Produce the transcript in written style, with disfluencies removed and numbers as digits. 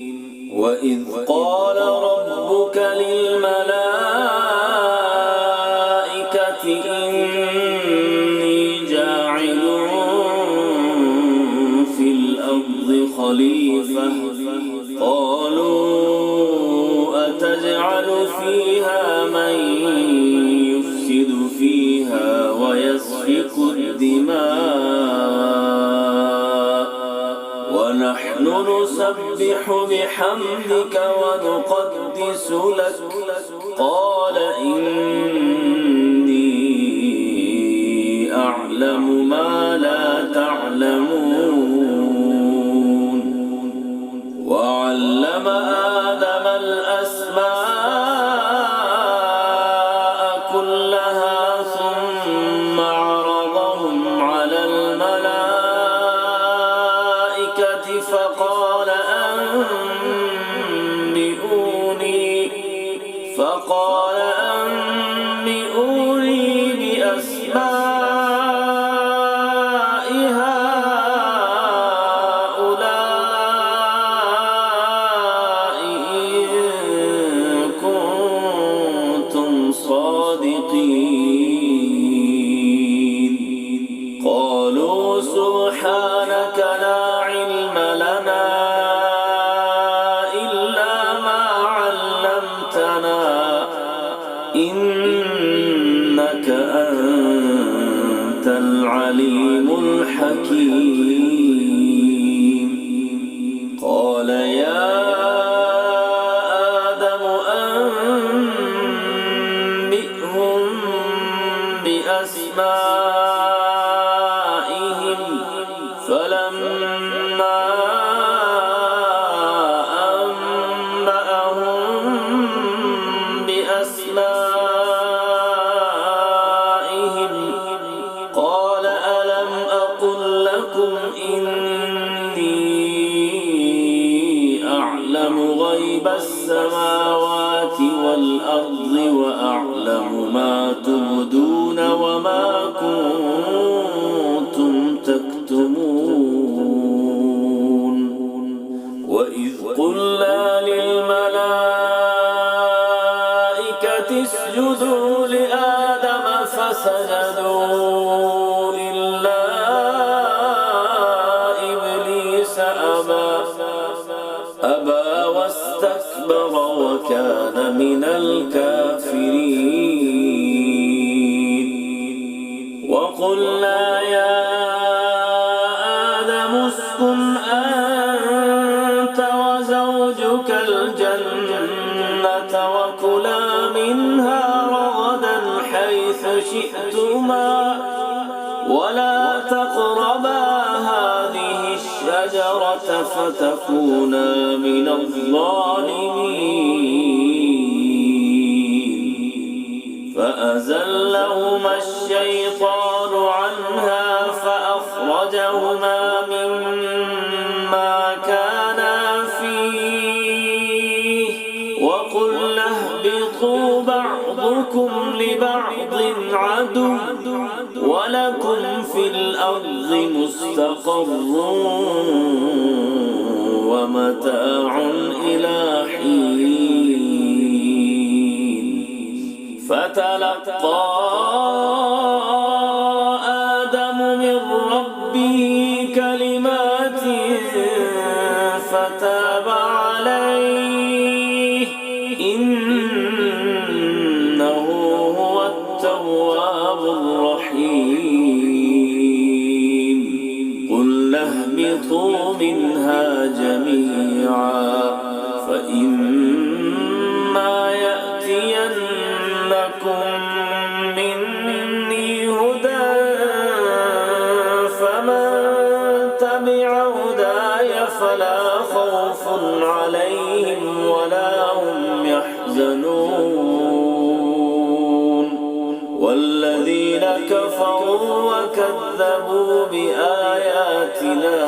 وإذ قال ربك للملائكة إني جاعل في الأرض خليفة قالوا أتجعل فيها من يفسد فيها ويسفك الدماء ونحن نسبح بحمدك ونقدس لك قال إني أعلم ما لا تعلمون وعلم آدم الأسماء كلها ثم عرضهم على الملائكة فقال أنبئوني بأسماء هؤلاء إن كنتم صادقين قالوا سبحانك لا علم لنا إنك أنت العليم الحكيم قال يا آدم أنبئهم بأسمائهم فلما أنبأهم بأسمائهم قال ألم أقل لكم إني أعلم غيب السماوات والأرض وأعلم ما تبدون وما كنتم تكتمون وإذ قلنا للملائكة اسجدوا لآدم فسجدوا إلا إبليس أبى واستكبر وكان من الكافرين وقلنا يا آدم اسكن أنت وزوجك الجنة وكلا منها رغدا حيث شئتما ولا تقربا هذه الشجرة فتكونا من الظالمين فأزلهما الشيطان عنها فأخرجهما مما كانا فيه وقلنا اهبطوا بعضكم لبعض عدو ولكم في الأرض مستقر ومتاع إلى حين فتلقى آدم من ربه كلمات فتاب عليه إنه هو التواب الرحيم قلنا اهبطوا منها جميعا فإما يأتينكم مني هدى فمن تبع هداي فلا خوف عليهم ولا هم يحزنون والذين كفروا وكذبوا بآياتنا